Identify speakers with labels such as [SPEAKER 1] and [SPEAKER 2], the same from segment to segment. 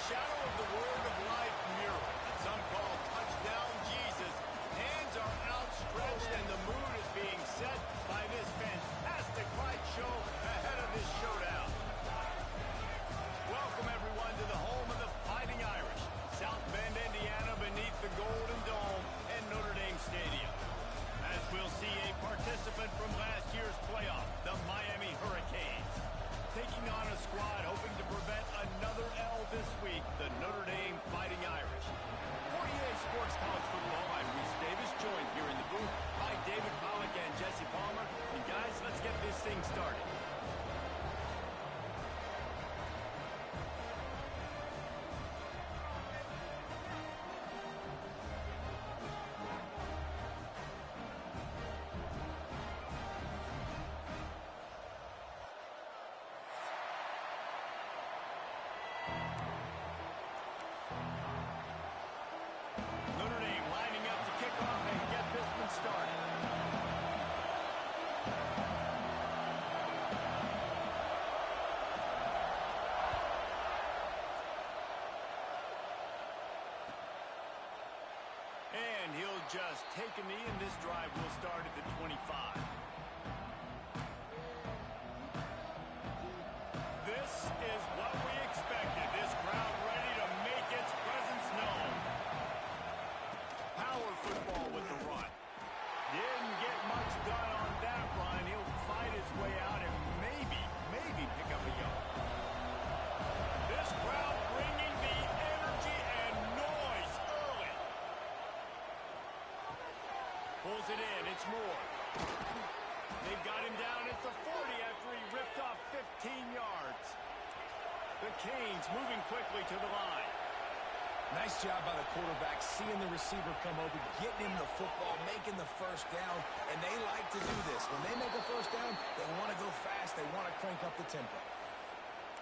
[SPEAKER 1] shadow of the Word of Life mural that some call Touchdown Jesus, hands are outstretched and the mood is being set by this fantastic light show ahead of this showdown. Welcome, everyone, to the home of the Fighting Irish, South Bend, Indiana, beneath the Golden Dome and Notre Dame Stadium. As we'll see a participant from last year's playoff, the Miami Hurricanes, taking on a squad hoping to prevent another L this week, the Notre Dame Fighting Irish. 48 Sports College Football, I'm Reese Davis, joined here in the booth by David Pollack and Jesse Palmer. And guys, let's get this thing started. And he'll just take a knee, and this drive will start at the 25. This is what we expected. This crowd ready to make its presence known. Power football with the run. Didn't get much done on that run. He'll fight his way out and maybe pick up a yard. This crowd bringing the energy and noise early. Pulls it in. It's Moore. They've got him down at the 40 after he ripped off 15 yards. The Canes moving quickly to the line.
[SPEAKER 2] Nice job by the quarterback, seeing the receiver come open, getting him the football, making the first down, and they like to do this. When they make a first down, they want to go fast, they want to crank up the tempo.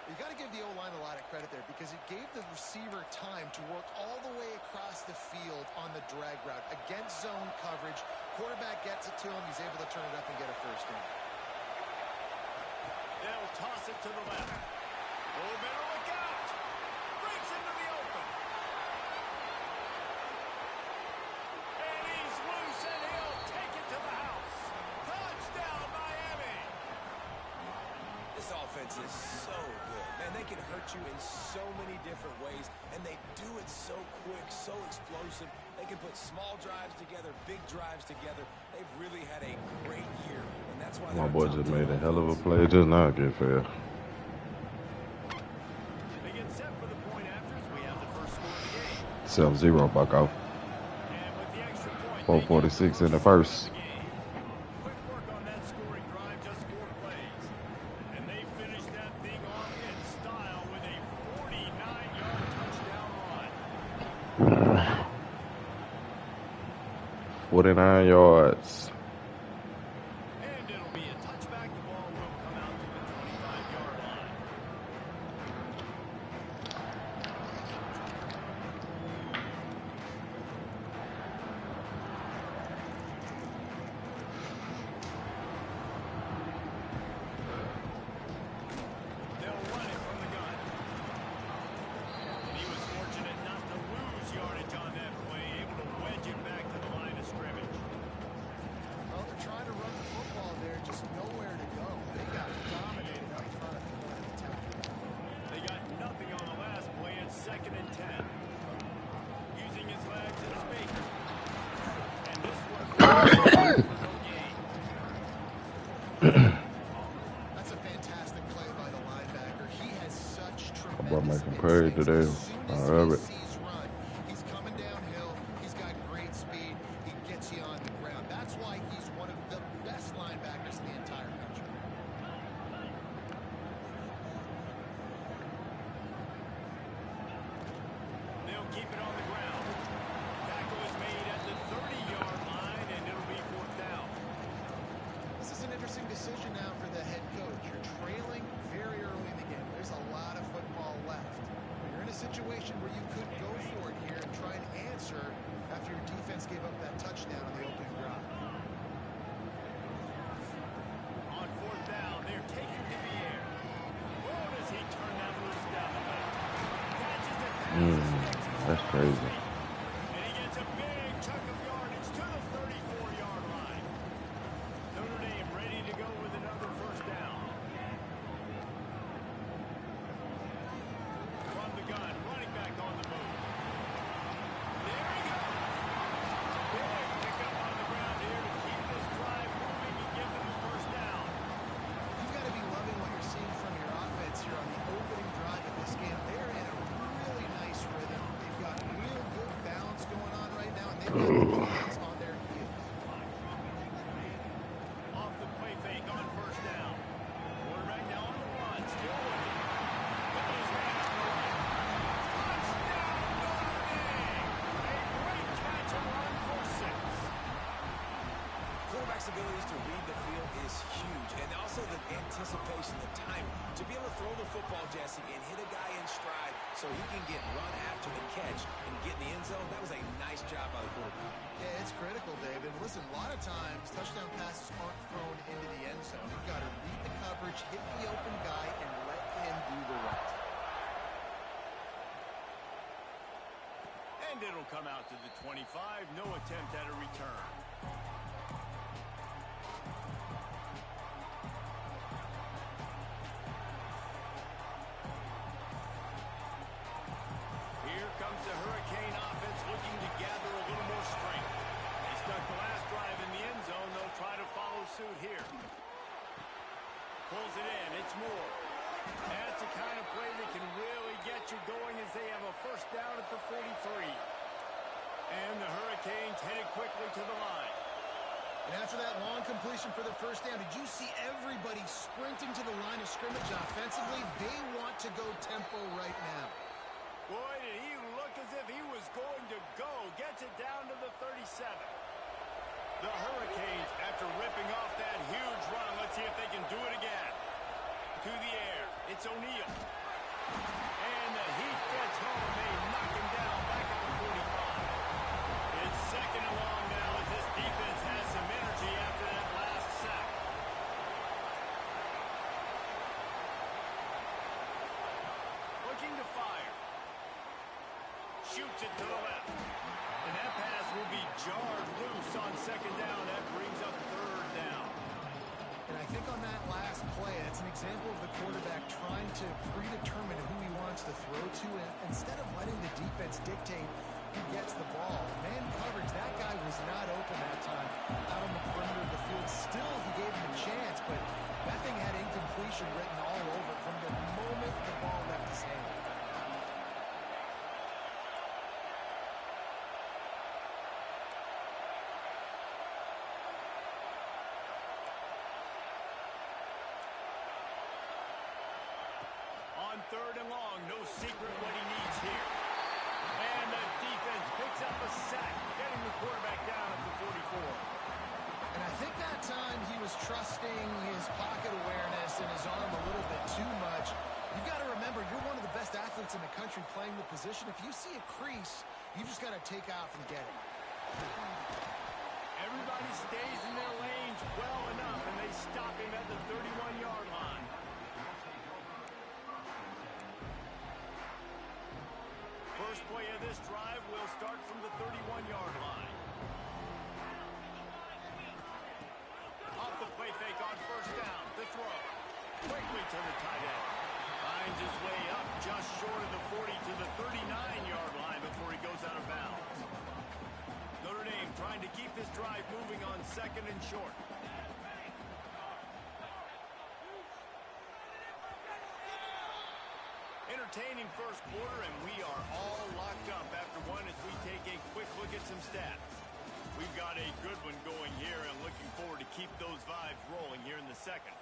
[SPEAKER 3] You got to give the O-line a lot of credit there because it gave the receiver time to work all the way across the field on the drag route. Against zone coverage, quarterback gets it to him, he's able to turn it up and get a first down.
[SPEAKER 1] They'll toss it to the left. Oh, better look out! Breaks into the open. And he's loose, and he'll take it to the house. Touchdown, Miami!
[SPEAKER 2] This offense is so good. Man, they can hurt you in so many different ways, and they do it so quick, so explosive. They can put small drives together, big drives together. They've really had a great year, and that's why
[SPEAKER 4] my boy just made a hell of a play just now, get fair.
[SPEAKER 1] They get set for the point after as we have the first score of the game.
[SPEAKER 4] 7-0 Bucko.
[SPEAKER 1] And with the extra point,
[SPEAKER 4] 4:46 in the first.
[SPEAKER 1] Quick work on that scoring drive, just 4 plays. And they finished that thing off in style with a 49-yard touchdown run.
[SPEAKER 4] 49 yards.
[SPEAKER 1] And it'll be a touchback. The ball will come out to the 25-yard line. They'll run it from the gun. And he was fortunate not to lose yardage on that play, able to wedge it back to the line of scrimmage.
[SPEAKER 3] Well, they're trying to run the football there, just nowhere to go. They got dominated up front at the point of attack.
[SPEAKER 1] They got nothing on the last play. It's 2nd and 10. Using his legs and his feet. And this one for no gain.
[SPEAKER 3] That's a fantastic play by the linebacker. He has such tremendous
[SPEAKER 4] about making Perry
[SPEAKER 3] instincts.
[SPEAKER 4] today.
[SPEAKER 3] As
[SPEAKER 4] I
[SPEAKER 3] soon
[SPEAKER 4] love
[SPEAKER 3] as
[SPEAKER 4] it.
[SPEAKER 3] he sees run, he's coming downhill. He's got great speed. He gets you on the ground. That's why he's one of the best linebackers in the entire country.
[SPEAKER 1] They'll keep it on the ground. Tackle is made at the 30-yard line, and it'll be 4th down.
[SPEAKER 3] This is an interesting decision now for the head coach. You're trailing very early in the game. There's a lot of football left. You're in a situation where you could go for it here and try and answer after your defense gave up that touchdown on the opening drive.
[SPEAKER 1] On 4th down, they're taking to the air. Oh, does he turn that loose down the middle? Catches it
[SPEAKER 4] That's crazy.
[SPEAKER 1] And he gets a big chunk of yardage to the 34-yard line. Notre Dame ready to go with another first down. From the gun, running back on the move. There he goes. Big pickup on the ground here to keep this drive moving and give them a first down.
[SPEAKER 3] You've got to be loving what you're seeing from your offense here on the opening drive of this game. They're in a really nice rhythm. They've got real good balance going on right now, and they've got the defense on their heels.
[SPEAKER 1] Off the play fake on first down. Quarterback now on the run. Still with it. With his man on the right. Touchdown, Notre Dame! A great catch and run for 6.
[SPEAKER 2] Quarterback's abilities to read the field is huge, and also the anticipation, the timing. To be able to throw the football, Jesse, and hit a guy in stride so he can get run after the catch and get in the end zone, that was a nice job by the quarterback.
[SPEAKER 3] Yeah, it's critical, David. Listen, a lot of times touchdown passes aren't thrown into the end zone. You've got to read the coverage, hit the open guy, and let him do the rest.
[SPEAKER 1] And it'll come out to the 25. No attempt at a return. Here comes the Hurricane offense looking to gather a little more strength. They stuck the last drive in the end zone. They'll try to follow suit here. Pulls it in. It's Moore. That's the kind of play that can really get you going as they have a first down at the 43. And the Hurricanes headed quickly to the line.
[SPEAKER 3] And after that long completion for the first down, did you see everybody sprinting to the line of scrimmage offensively? They want to go tempo right now.
[SPEAKER 1] Boy, did he look as if he was going to go. Gets it down to the 37. The Hurricanes, after ripping off that huge run, let's see if they can do it again. To the air, it's O'Neal. And the heat gets home. They knock him down back at the 45. It's second and long now as this defense has some energy after that last sack. Looking to fire. Shoots it to the left. And that pass will be jarred loose on second down. That brings up third down.
[SPEAKER 3] And I think on that last play, it's an example of the quarterback trying to predetermine who he wants to throw to, and instead of letting the defense dictate who gets the ball. Man coverage, that guy was not open that time out on the perimeter of the field. Still, he gave him a chance, but that thing had incompletion written all over it from the moment the ball left his hand.
[SPEAKER 1] On third and long, no secret what he needs here. And the defense picks up a sack, getting the quarterback down at the 44.
[SPEAKER 3] And I think that time he was trusting his pocket awareness and his arm a little bit too much. You've got to remember, you're one of the best athletes in the country playing the position. If you see a crease, you've just got to take off and get it.
[SPEAKER 1] Everybody stays in their lanes well enough, and they stop him at the 31-yard line. First play of this drive will start from the 31-yard line. Off the play fake on first down. The throw. Quickly to the tight end. Finds his way up just short of the 40 to the 39-yard line before he goes out of bounds. Notre Dame trying to keep this drive moving on second and short. Entertaining first quarter, and we are all locked up after one as we take a quick look at some stats. We've got a good one going here, and looking forward to keep those vibes rolling here in the second.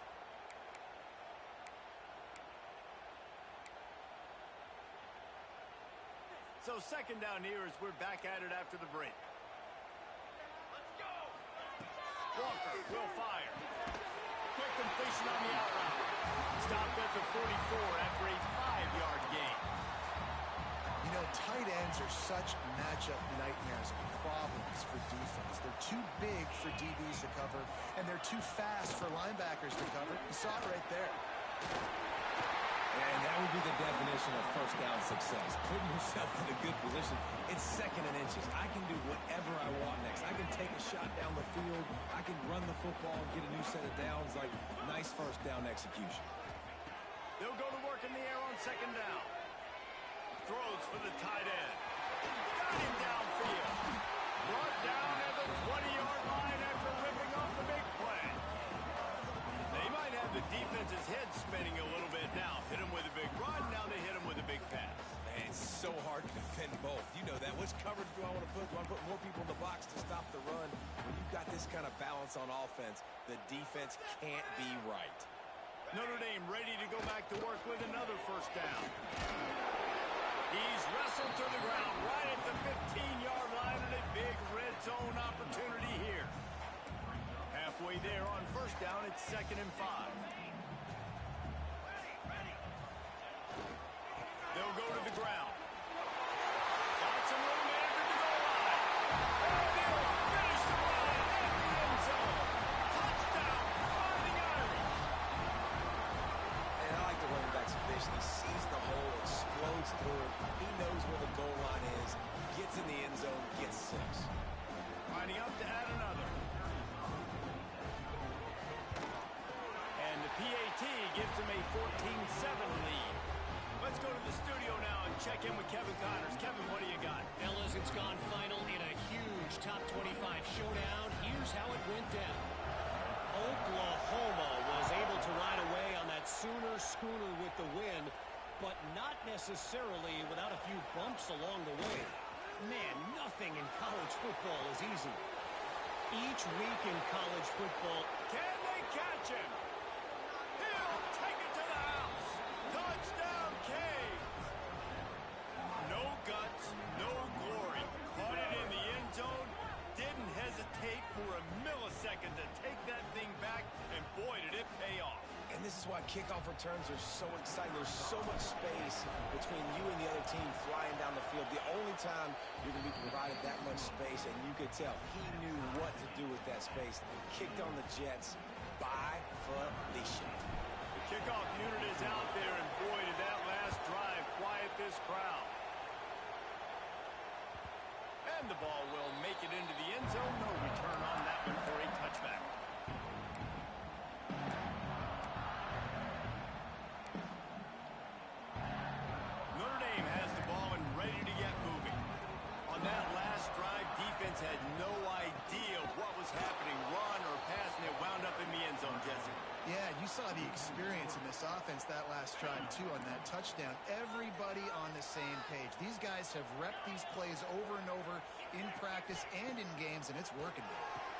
[SPEAKER 1] So second down here as we're back at it after the break. Let's go! Walker will fire. Quick completion on the out route. Stopped at the 44 after a 5-yard gain.
[SPEAKER 3] You know, tight ends are such matchup nightmares and problems for defense. They're too big for DBs to cover, and they're too fast for linebackers to cover. You saw it right there.
[SPEAKER 2] And that would be the definition of first down success. Putting yourself in a good position. It's 2nd and inches. I can do whatever I want next. I can take a shot down the field. I can run the football and get a new set of downs. Like, nice first down execution.
[SPEAKER 1] They'll go to work in the air on 2nd down. Throws for the tight end. Got him downfield. Brought down at the 20-yard line after ripping off the big play. They might have the defense's head spinning a little bit now. Hit him with a big run, now they hit him with a big pass.
[SPEAKER 2] Man, it's so hard to defend both. You know that. Which coverage do I want to put? Do I want to put more people in the box to stop the run? When you've got this kind of balance on offense, the defense can't be right.
[SPEAKER 1] Notre Dame ready to go back to work with another first down. He's wrestled to the ground right at the 15-yard line and a big red zone opportunity here. Halfway there on first down, it's 2nd and 5. They'll go to the ground. Got some room after the goal line. And they'll finish the run at the end zone. Touchdown, Fighting Irish.
[SPEAKER 2] And I like the running back's vision. He sees the hole, explodes through it. He knows where the goal line is, gets in the end zone, gets 6.
[SPEAKER 1] Lining up to add another. And the PAT gives them a 14-7 lead. Let's go to the studio now and check in with Kevin Connors. Kevin, what do you got?
[SPEAKER 5] Fellas, it's gone final in a huge top 25 showdown. Here's how it went down. Oklahoma was able to ride away on that Sooner schooner with the win, but not necessarily without a few bumps along the way. Man, nothing in college football is easy. Each week in college football,
[SPEAKER 1] Can they catch him? He'll take it to the house. Touchdown, Canes. No guts, no glory. Caught it in the end zone. Didn't hesitate for a millisecond to take that thing back, and boy, did it pay off.
[SPEAKER 2] And this is why kickoff returns are so exciting. There's so much space between you and the other team flying down the field. The only time you're going to be provided that much space, and you could tell he knew what to do with that space. Kicked on the Jets by Felicia.
[SPEAKER 1] The kickoff unit is out there, and boy, did that last drive quiet this crowd. And the ball will make it into the end zone. No return on that one for a touchback. Notre Dame has the ball and ready to get moving. On that last drive, defense had no idea what was happening, run or pass, and it wound up in the end zone, Jesse.
[SPEAKER 3] Yeah, you saw the experience in this offense that last drive, too, on that touchdown. Everybody on the same page. These guys have repped these plays over and over in practice and in games, and it's working.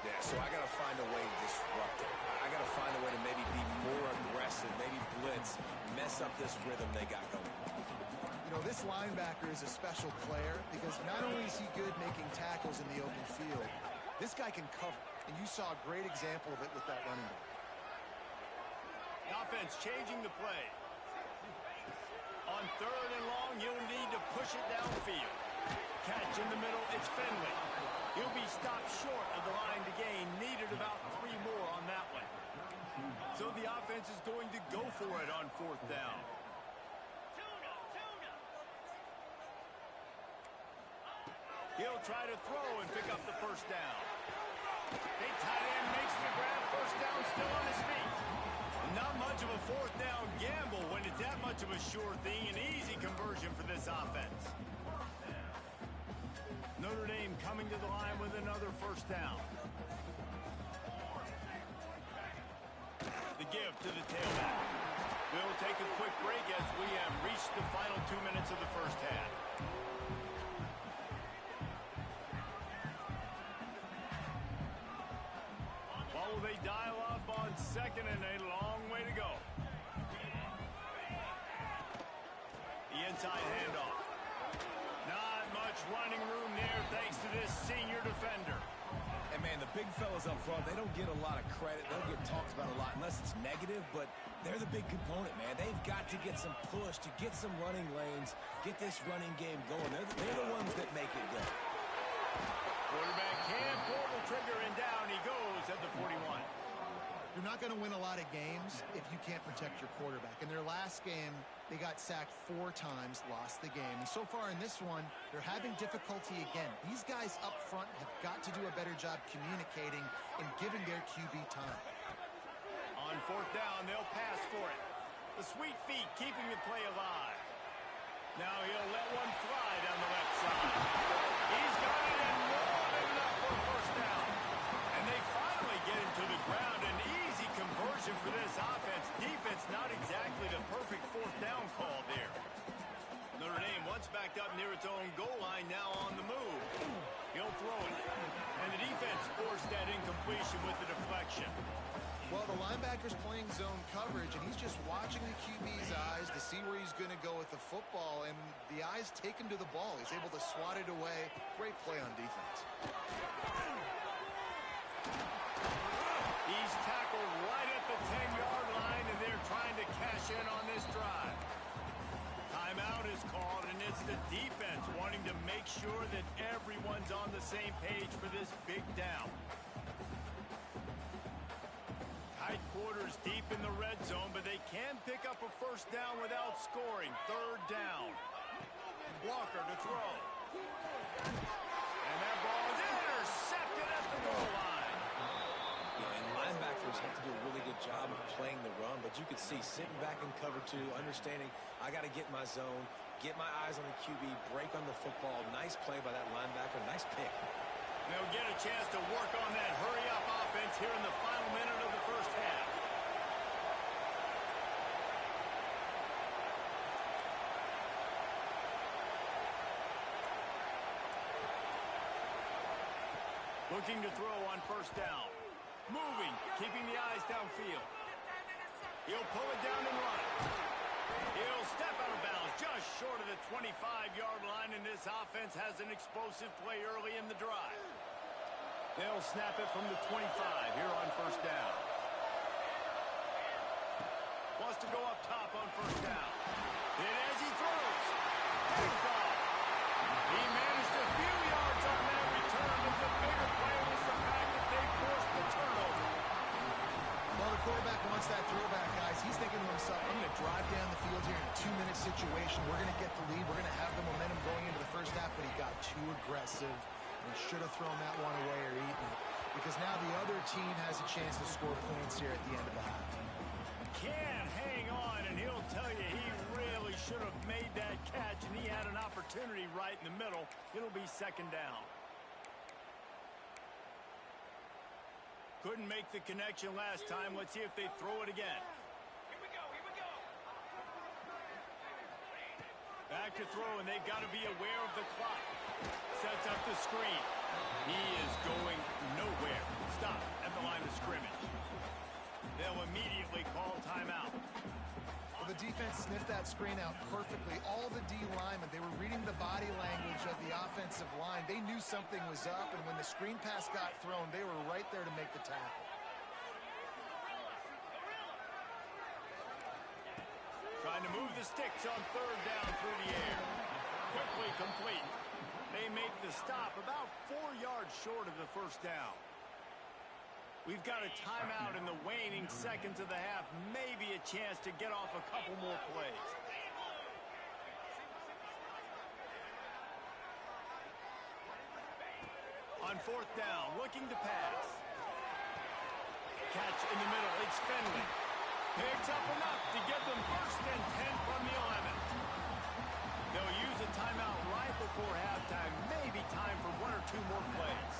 [SPEAKER 2] Yeah, so I got to find a way to disrupt it. I got to find a way to maybe be more aggressive, maybe blitz, mess up this rhythm they got going.
[SPEAKER 3] You know, this linebacker is a special player because not only is he good making tackles in the open field, this guy can cover, and you saw a great example of it with that running back.
[SPEAKER 1] Offense changing the play. On 3rd and long, you'll need to push it downfield. Catch in the middle, it's Finley. He'll be stopped short of the line to gain. Needed about 3 more on that one. So the offense is going to go for it on 4th down. He'll try to throw and pick up the first down. Big tight end makes the grab. First down, still on his feet. Not much of a 4th down gamble when it's that much of a sure thing. An easy conversion for this offense. Notre Dame coming to the line with another first down. The give to the tailback. We'll take a quick break as we have reached the final 2 minutes of the first half. What will they dial up on 2nd and a long way to go? The inside handoff. Not much running room there thanks to this senior defender.
[SPEAKER 2] And, man, the big fellas up front, they don't get a lot of credit. They don't get talked about a lot unless it's negative, but they're the big component, man. They've got to get some push, to get some running lanes, get this running game going. They're the ones that make it go.
[SPEAKER 1] Quarterback can't pull the trigger, and down he goes at the 41.
[SPEAKER 3] You're not going to win a lot of games if you can't protect your quarterback. In their last game, they got sacked 4 times, lost the game. And so far in this one, they're having difficulty again. These guys up front have got to do a better job communicating and giving their QB time.
[SPEAKER 1] On 4th down, they'll pass for it. The sweet feet keeping the play alive. Now he'll let one fly down the left side. He's got it and more than enough for a 1st down. And they finally get him to the ground. An easy conversion for this offense. Defense not exactly the perfect 4th down call there. Notre Dame once backed up near its own goal line, now on the move. He'll throw it. And the defense forced that incompletion with the deflection.
[SPEAKER 3] Well, the linebacker's playing zone coverage, and he's just watching the QB's eyes to see where he's going to go with the football, and the eyes take him to the ball. He's able to swat it away. Great play on defense.
[SPEAKER 1] He's tackled right at the 10-yard line, and they're trying to cash in on this drive. Timeout is called, and it's the defense wanting to make sure that everyone's on the same page for this big down. Tight quarters deep in the red zone, but they can pick up a 1st down without scoring. 3rd down. Walker to throw. And that ball is intercepted at the goal line.
[SPEAKER 2] Yeah, and linebackers have to do a really good job of playing the run, but you could see sitting back in cover 2, understanding I got to get my zone, get my eyes on the QB, break on the football. Nice play by that linebacker. Nice pick.
[SPEAKER 1] They'll get a chance to work on that hurry-up offense here in the final minute of the 1st half. Looking to throw on 1st down. Moving, keeping the eyes downfield. He'll pull it down and run. He'll step out of bounds just short of the 25-yard line, and this offense has an explosive play early in the drive. They'll snap it from the 25 here on 1st down. Wants to go up top on 1st down. And as he throws, picked off. He managed a few yards on that return, but the bigger play was the fact that they forced the turnover.
[SPEAKER 3] Well, the quarterback wants that throwback, guys. He's thinking to himself, I'm going to drive down the field here in a 2-minute situation. We're going to get the lead. We're going to have the momentum going into the 1st half, but he got too aggressive. And he should have thrown that one away or eaten it, because now the other team has a chance to score points here at the end of the half.
[SPEAKER 1] Can hang on, and he'll tell you he really should have made that catch, and he had an opportunity right in the middle. It'll be 2nd down. Couldn't make the connection last time. Let's see if they throw it again.
[SPEAKER 5] Here we go, here we go.
[SPEAKER 1] Back to throw, and they've got to be aware of the clock. Sets up the screen. He is going nowhere. Stop at the line of scrimmage. They'll immediately call timeout.
[SPEAKER 3] Well, the defense sniffed that screen out perfectly. All the D linemen, they were reading the body language of the offensive line. They knew something was up, and when the screen pass got thrown, they were right there to make the tackle.
[SPEAKER 1] Trying to move the sticks on 3rd down through the air. Quickly complete. They make the stop about 4 yards short of the 1st down. We've got a timeout in the waning seconds of the half. Maybe a chance to get off a couple more plays. On 4th down, looking to pass. Catch in the middle. It's Finley. Picks up enough to get them 1st and 10 from the 11. They'll use a timeout right before halftime. Maybe time for 1 or 2 more plays.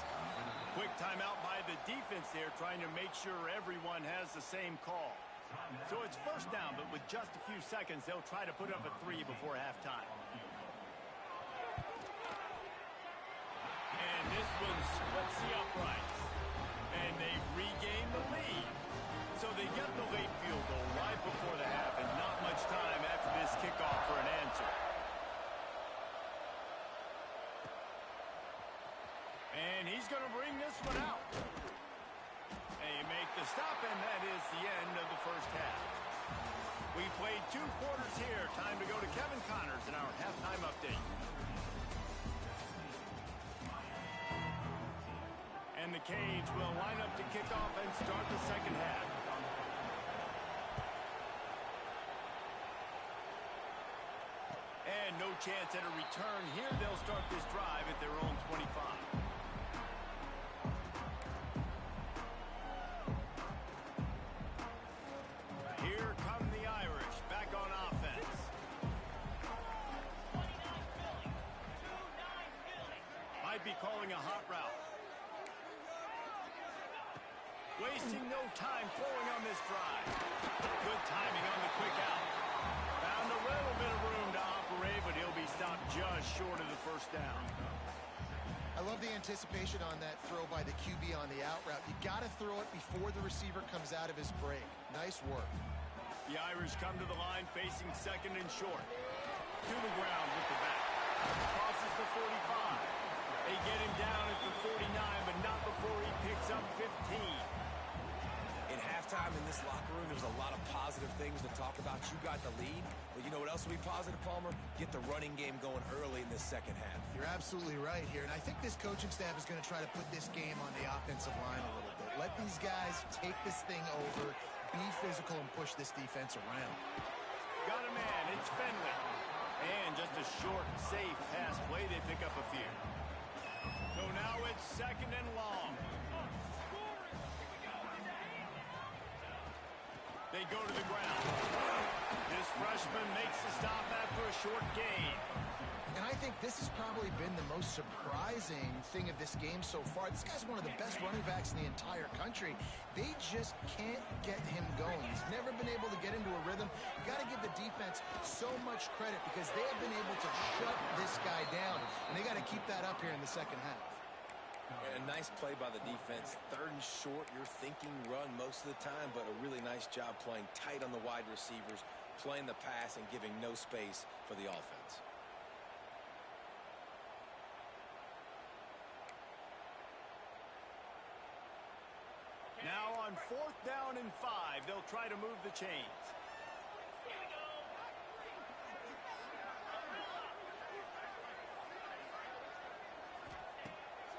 [SPEAKER 1] Quick timeout by the defense there, trying to make sure everyone has the same call. So it's 1st down, but with just a few seconds, they'll try to put up a 3 before halftime. And this one splits the uprights. And they've regained the lead. So they get the late field goal right before the half, and not much time after this kickoff for an answer. And he's going to bring this one out. They make the stop, and that is the end of the 1st half. We played 2 quarters here. Time to go to Kevin Connors in our halftime update. And the Canes will line up to kick off and start the 2nd half. chance at a return. Here they'll start this drive at their own 25. Here come the Irish back on offense. Might be calling a hot route. Wasting no time throwing on this drive. Good timing on the quick out. Found a little bit of room to operate, but he'll be stopped just short of the first down.
[SPEAKER 3] I love the anticipation on that throw by the QB on the out route. You got to throw it before the receiver comes out of his break. Nice work.
[SPEAKER 1] The Irish come to the line facing second and short. To the ground with the back. Crosses the 45. They get him down at the 49, but not before he picks up 15.
[SPEAKER 2] In halftime in this locker room, there's a lot of positive things to talk about. You got the lead, but you know what else will be positive, Palmer? Get the running game going early in this second half.
[SPEAKER 3] You're absolutely right here, and I think this coaching staff is going to try to put this game on the offensive line a little bit. Let these guys take this thing over, be physical, and push this defense around.
[SPEAKER 1] Got a man, it's Fenwick. And just a short, safe pass play, they pick up a few. So now it's second and long. They go to the ground. This freshman makes the stop after a short gain.
[SPEAKER 3] And I think this has probably been the most surprising thing of this game so far. This guy's one of the best running backs in the entire country. They just can't get him going. He's never been able to get into a rhythm. You got to give the defense so much credit because they have been able to shut this guy down. And they got to keep that up here in the second half.
[SPEAKER 2] And a nice play by the defense. Third and short, you're thinking run most of the time, but a really nice job playing tight on the wide receivers, playing the pass, and giving no space for the offense.
[SPEAKER 1] Now on 4th down and 5, they'll try to move the chains.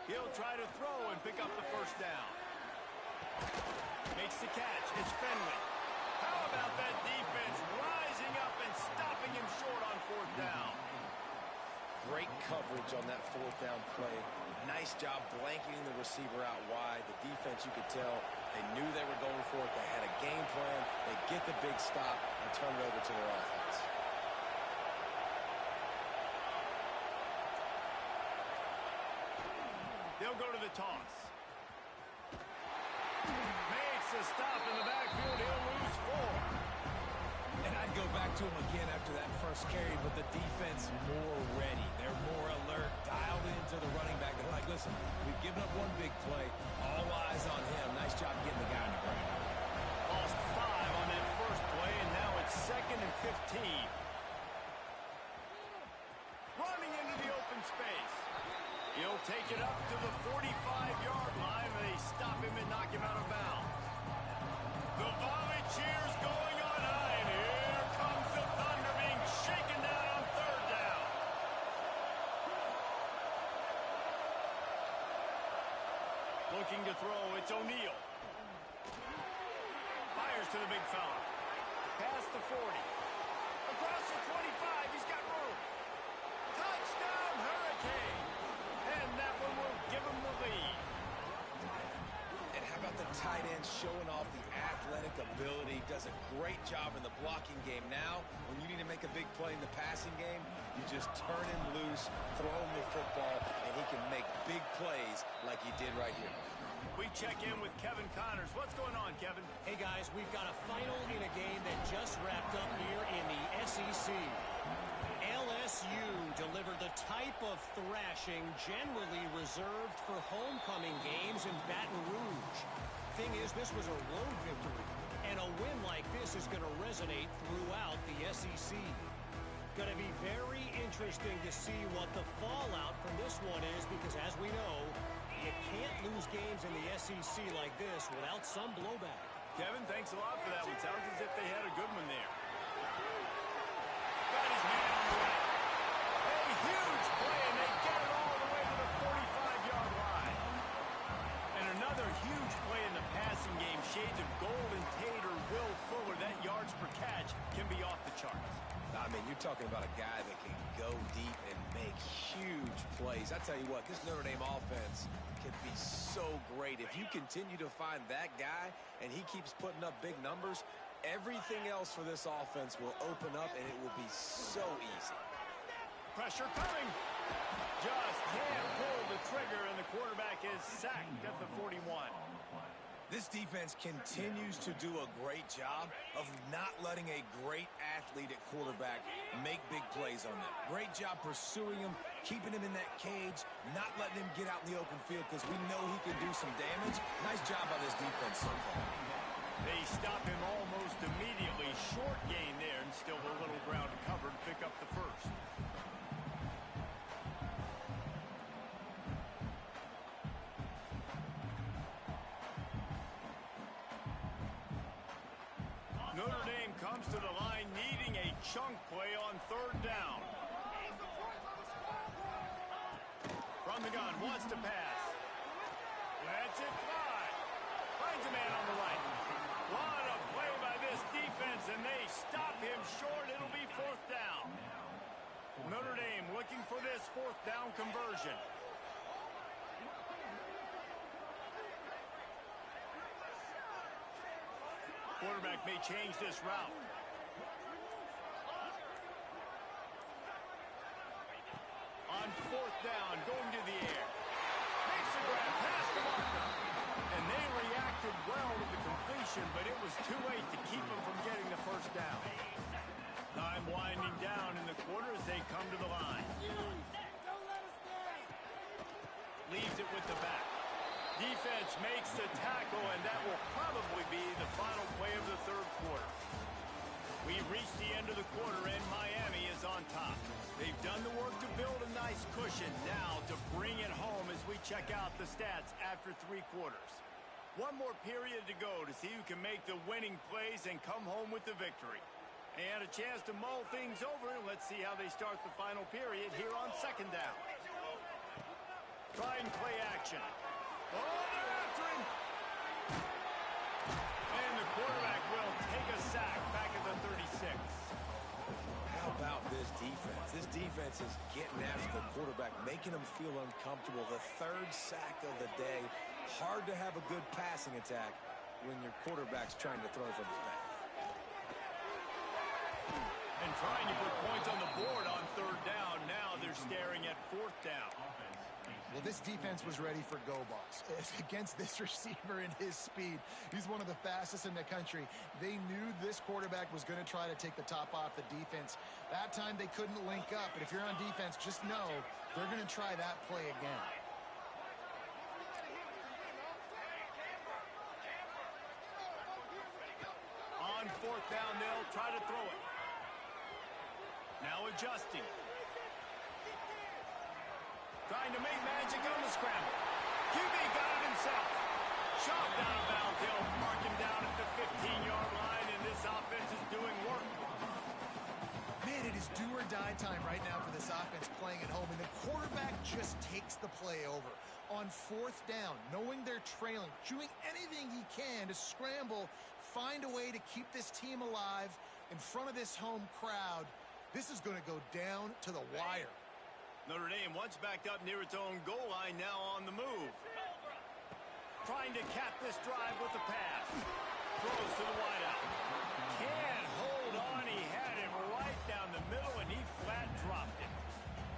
[SPEAKER 1] He'll try to throw and pick up the first down. Makes the catch. It's Fenwick. How about that defense rising up and stopping him short on 4th down?
[SPEAKER 2] Great coverage on that 4th down play. Nice job blanketing the receiver out wide. The defense, you could tell, they knew they were going for it. They had a game plan. They get the big stop and turn it over to their offense.
[SPEAKER 1] They'll go to the toss. Makes a stop in the backfield. He'll lose 4.
[SPEAKER 2] And I'd go back to him again after that first carry, but the defense more ready. They're more alert, dialed into the running back. They're like, listen, we've given up one big play. All eyes on him. Nice job getting the guy on the ground.
[SPEAKER 1] Lost 5 on that first play, and now it's 2nd and 15. Running into the open space. He'll take it up to the 45-yard line, and they stop him and knock him out of bounds. The volley cheers going on high, and here comes the Thunder being shaken down on 3rd down. Looking to throw, it's O'Neal. Fires to the big fella. Past the 40. Across the 25, he's got room. Touchdown, Hurricane. And that one will give him the lead.
[SPEAKER 2] And how about the tight end showing off the athletic ability? Does a great job in the blocking game. Now, when you need to make a big play in the passing game, you just turn him loose, throw him the football, and he can make big plays like he did right here.
[SPEAKER 1] We check in with Kevin Connors. What's going on, Kevin?
[SPEAKER 5] Hey, guys, we've got a final in a game that just wrapped up here in the SEC. LSU delivered the type of thrashing generally reserved for homecoming games in Baton Rouge. Thing is, this was a road victory, and a win like this is going to resonate throughout the SEC. Going to be very interesting to see what the fallout from this one is, because as we know, you can't lose games in the SEC like this without some blowback.
[SPEAKER 1] Kevin, thanks a lot for that one. Sounds as if they had a good one there. Got his man on the way. A huge play, and they get it all the way to the 45-yard line. And another huge play in the passing game. Shades of Golden Tate or Will Fuller. That yards per catch can be off the charts.
[SPEAKER 2] I mean, you're talking about a guy that can go deep and make huge plays. I tell you what, this Notre Dame offense can be so great. If you continue to find that guy and he keeps putting up big numbers, everything else for this offense will open up and it will be so easy.
[SPEAKER 1] Pressure coming. Just can't pull the trigger, and the quarterback is sacked at the 41.
[SPEAKER 2] This defense continues to do a great job of not letting a great athlete at quarterback make big plays on them. Great job pursuing him, keeping him in that cage, not letting him get out in the open field because we know he can do some damage. Nice job by this defense so far.
[SPEAKER 1] They stop him almost immediately. Short gain there, and still a little ground to cover to pick up the first. Notre Dame comes to the line needing a chunk play on third down. From the gun, wants to pass. Lets it fly. Finds a man on the right. What a play by this defense, and they stop him short. It'll be fourth down. Notre Dame looking for this fourth down conversion. Quarterback may change this route. On fourth down, going to the air. Makes the grab, pass to Markham. And they reacted well to the completion, but it was too late to keep them from getting the first down. Time winding down in the quarter as they come to the line. Leaves it with the back. Defense makes the tackle, and that will probably be the final play of the third quarter. We've reached the end of the quarter, and Miami is on top. They've done the work to build a nice cushion. Now to bring it home as we check out the stats after three quarters. One more period to go to see who can make the winning plays and come home with the victory. And a chance to mull things over. Let's see how they start the final period here on second down. Try and play action. Oh, they're after him. And the quarterback will take a sack back at the 36.
[SPEAKER 2] How about this defense? This defense is getting after the quarterback, making him feel uncomfortable. The third sack of the day. Hard to have a good passing attack when your quarterback's trying to throw from his back.
[SPEAKER 1] And trying to put points on the board on third down. Now they're staring at fourth down.
[SPEAKER 3] Well, this defense was ready for go balls. Against this receiver and his speed, he's one of the fastest in the country. They knew this quarterback was going to try to take the top off the defense. That time they couldn't link up, but if you're on defense, just know they're going to try that play again.
[SPEAKER 1] On fourth down, they'll try to throw it. Now adjusting. Trying to make magic on the scramble. QB got it himself. Shoved out of bounds. They'll mark him down at the 15-yard line, and this offense is doing work.
[SPEAKER 3] Man, it is do or die time right now for this offense playing at home, and the quarterback just takes the play over. On fourth down, knowing they're trailing, doing anything he can to scramble, find a way to keep this team alive in front of this home crowd. This is going to go down to the wire.
[SPEAKER 1] Notre Dame once backed up near its own goal line, now on the move. Trying to cap this drive with the pass. Throws to the wideout. Can't hold on. He had it right down the middle, and he flat dropped it.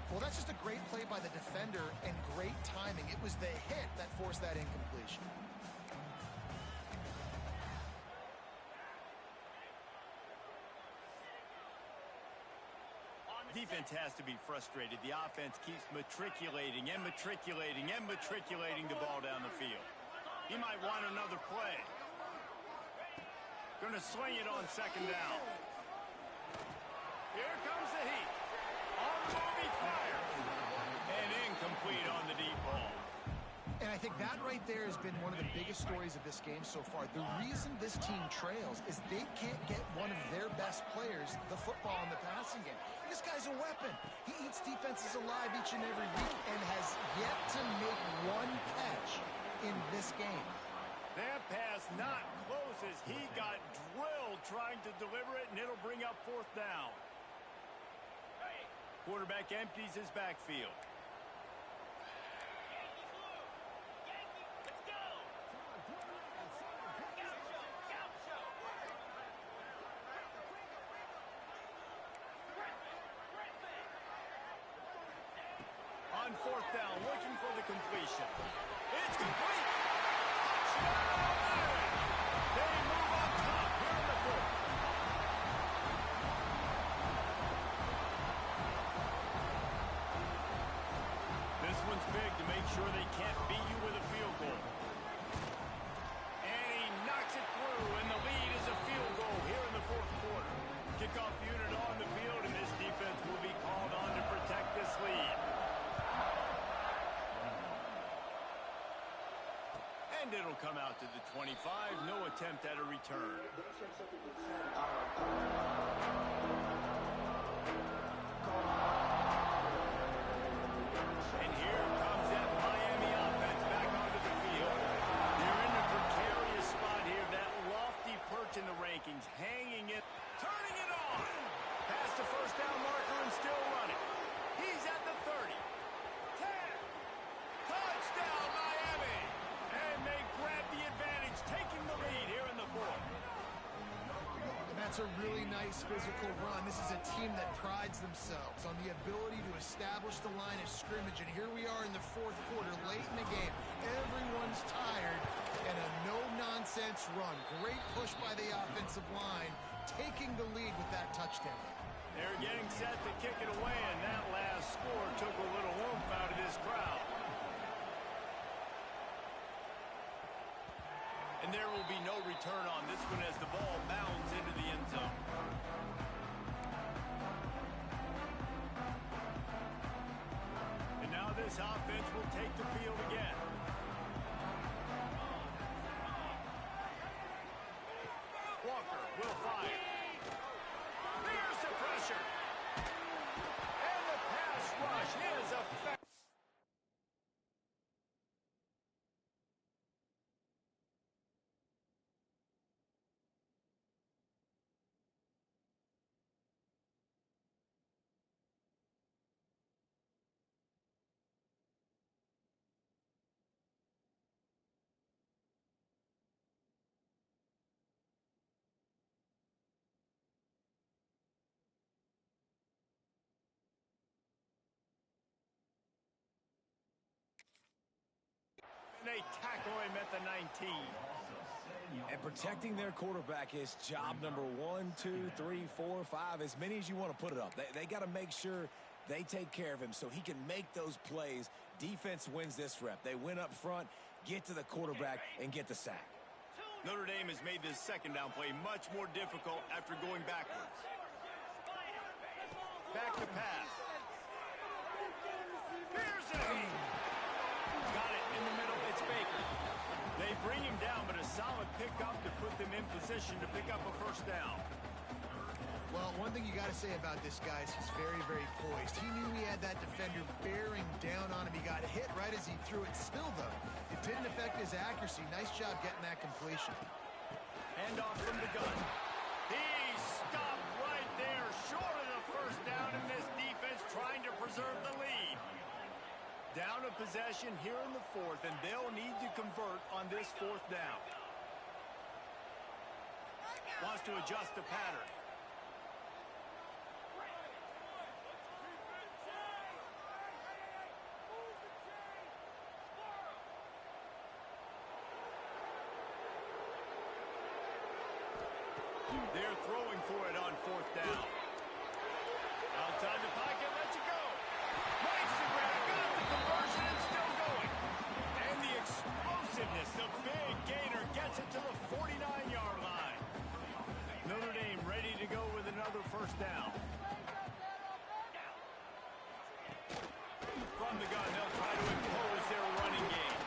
[SPEAKER 3] Well, that's just a great play by the defender and great timing. It was the hit that forced that incompletion.
[SPEAKER 1] Defense has to be frustrated. The offense keeps matriculating and matriculating and matriculating the ball down the field. He might want another play. Going to swing it on second down. Here comes the heat. On the move, he fires. And incomplete on the deep ball.
[SPEAKER 3] And I think that right there has been one of the biggest stories of this game so far. The reason this team trails is they can't get one of their best players the football in the passing game. This guy's a weapon. He eats defenses alive each and every week and has yet to make one catch in this game.
[SPEAKER 1] That pass not close as he got drilled trying to deliver it, and it'll bring up fourth down. Quarterback empties his backfield. On fourth down, looking for the completion. It's complete. Touchdown! They move on top here in the fourth. This one's big to make sure they can't beat you with a field goal. And he knocks it through, and the lead is a field goal here in the fourth quarter. Kickoff unit on the field, and this defense will be called on to protect this lead. And it'll come out to the 25. No attempt at a return. And here comes that Miami offense back onto the field. They're in a precarious spot here. That lofty perch in the rankings, hanging it, turning it on. Past the first down marker and still running. He's at the 30. 10. Touchdown, Miami. And they grab the advantage, taking the lead here in the fourth.
[SPEAKER 3] And that's a really nice physical run. This is a team that prides themselves on the ability to establish the line of scrimmage. And here we are in the fourth quarter, late in the game. Everyone's tired, and a no-nonsense run. Great push by the offensive line, taking the lead with that touchdown.
[SPEAKER 1] They're getting set to kick it away, and that last score took a little oomph out of this crowd. And there will be no return on this one as the ball bounds into the end zone. And now this offense will take the field again. Walker will fire. Here's the pressure. And the pass rush is effective. They tackle him at the 19.
[SPEAKER 2] And protecting their quarterback is job number 1, 2, 3, 4, 5, as many as you want to put it up. They got to make sure they take care of him so he can make those plays. Defense wins this rep. They win up front, get to the quarterback, and get the sack.
[SPEAKER 1] Notre Dame has made this second down play much more difficult after going backwards. Back to pass. Here's it. Got it in the middle. It's Baker. They bring him down, but a solid pickup to put them in position to pick up a first down.
[SPEAKER 3] Well, one thing you got to say about this guy is he's very, very poised. He knew he had that defender bearing down on him. He got hit right as he threw it. Still, though, it didn't affect his accuracy. Nice job getting that completion.
[SPEAKER 1] Hand off from the gun. He stopped right there, short of the first down, and this defense trying to preserve the lead. Down a possession here in the fourth, and they'll need to convert on this fourth down. Wants to adjust the pattern. They're throwing for it on fourth down. Outside the pocket, lets it go. Makes the grab, got the conversion, and still going. And the explosiveness, the big gainer gets it to the 49-yard line. Notre Dame ready to go with another first down. From the gun, they'll try to impose their running game.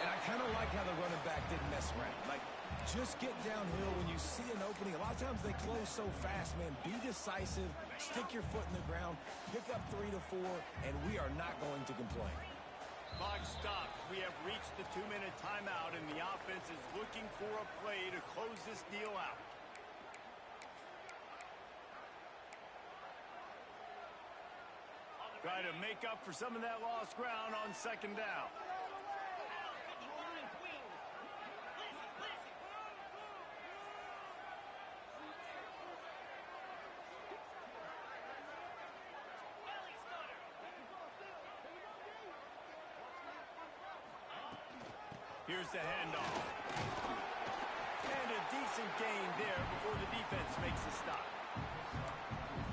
[SPEAKER 2] And I kind of like how the running back didn't mess around. Like, just get downhill when you see an opening. A lot of times they close so fast, man. Be decisive, stick your foot in the ground, pick up 3 to 4, and we are not going to complain.
[SPEAKER 1] Clock stops. We have reached the 2-minute timeout, and the offense is looking for a play to close this deal out. Try to make up for some of that lost ground on second down. Here's the handoff. And a decent gain there before the defense makes a stop.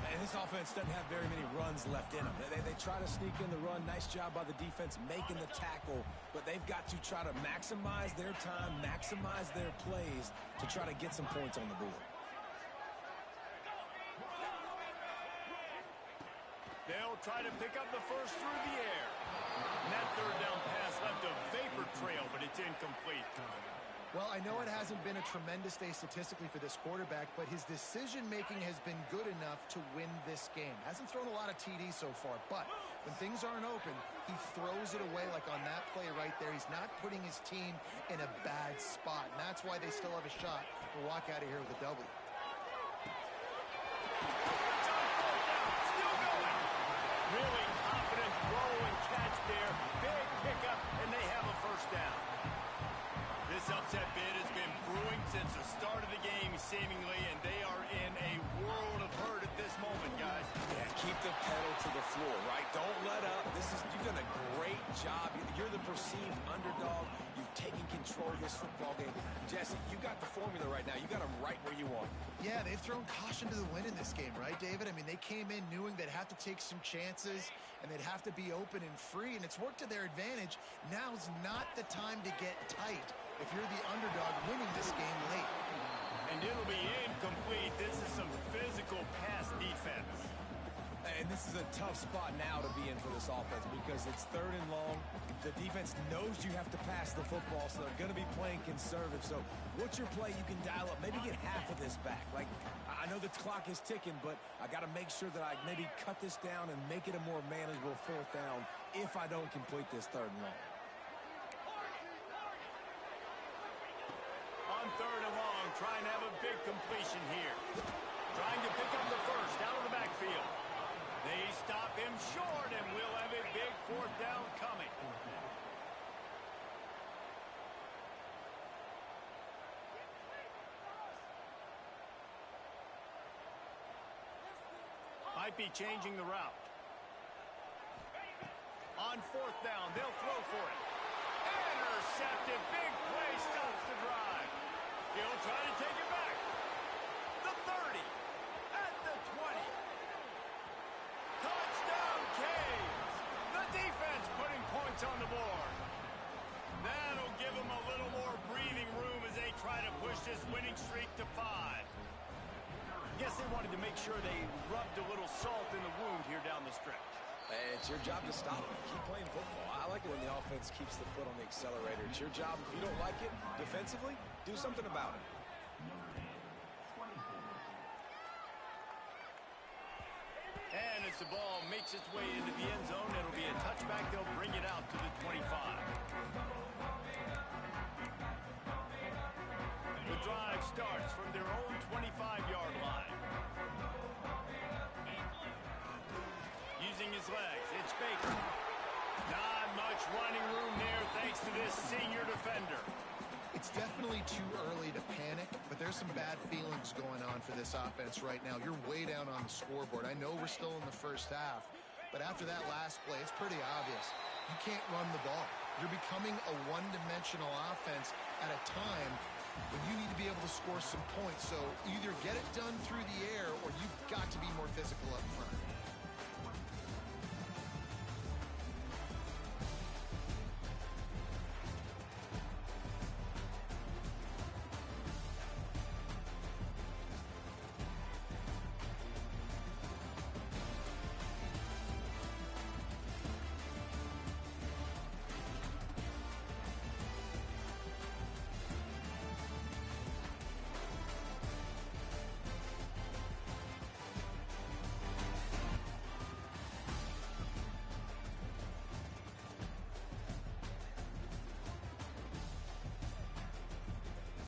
[SPEAKER 2] And this offense doesn't have very many runs left in them. They try to sneak in the run. Nice job by the defense making the tackle. But they've got to try to maximize their time, maximize their plays to try to get some points on the board.
[SPEAKER 1] They'll try to pick up the first through the air. And that third down pass left a vapor trail, but it's incomplete.
[SPEAKER 3] Well, I know it hasn't been a tremendous day statistically for this quarterback, but his decision-making has been good enough to win this game. Hasn't thrown a lot of TDs so far, but when things aren't open, he throws it away like on that play right there. He's not putting his team in a bad spot, and that's why they still have a shot to walk out of here with a W.
[SPEAKER 1] Really confident throw and catch there. Big pickup, and they have a first down. This upset bid has been brewing since the start of the game, seemingly, and they are in a world of hurt at this moment, guys.
[SPEAKER 2] Yeah, keep the pedal to the floor, right? Don't let up. You've done a great job. You're the perceived underdog. You've taken control of this football game. Jesse, you got the formula right now. You got them right where you want.
[SPEAKER 3] Yeah, they've thrown caution to the wind in this game, right, David? I mean, they came in knowing they'd have to take some chances and they'd have to be open and free, and it's worked to their advantage. Now's not the time to get tight if you're the underdog winning this game late.
[SPEAKER 1] And it'll be incomplete. This is some physical pass defense.
[SPEAKER 2] And this is a tough spot now to be in for this offense because it's third and long. The defense knows you have to pass the football, so they're going to be playing conservative. So what's your play you can dial up? Maybe get half of this back. Like, I know the clock is ticking, but I got to make sure that I maybe cut this down and make it a more manageable fourth down if I don't complete this third and long.
[SPEAKER 1] On third and long, trying to have a big completion here. Trying to pick up the first out of the backfield. They stop him short, and we'll have a big fourth down coming. Might be changing the route. On fourth down, they'll throw for it. Intercepted. Big play stops the drive. He'll try to take it back. The 30. At the 20. Touchdown, Canes. The defense putting points on the board. That'll give them a little more breathing room as they try to push this winning streak to 5. Guess they wanted to make sure they rubbed a little salt in the wound here down the stretch.
[SPEAKER 2] It's your job to stop it. Keep playing football. I like it when the offense keeps the foot on the accelerator. It's your job. If you don't like it defensively, do something about it.
[SPEAKER 1] And as the ball makes its way into the end zone, it'll be a touchback. They'll bring it out to the 25. The drive starts from their own 25-yard line. Using his legs, it's Baker. Not much running room there thanks to this senior defender.
[SPEAKER 3] It's definitely too early to panic, but there's some bad feelings going on for this offense right now. You're way down on the scoreboard. I know we're still in the first half, but after that last play, it's pretty obvious. You can't run the ball. You're becoming a one-dimensional offense at a time when you need to be able to score some points. So either get it done through the air or you've got to be more physical up front.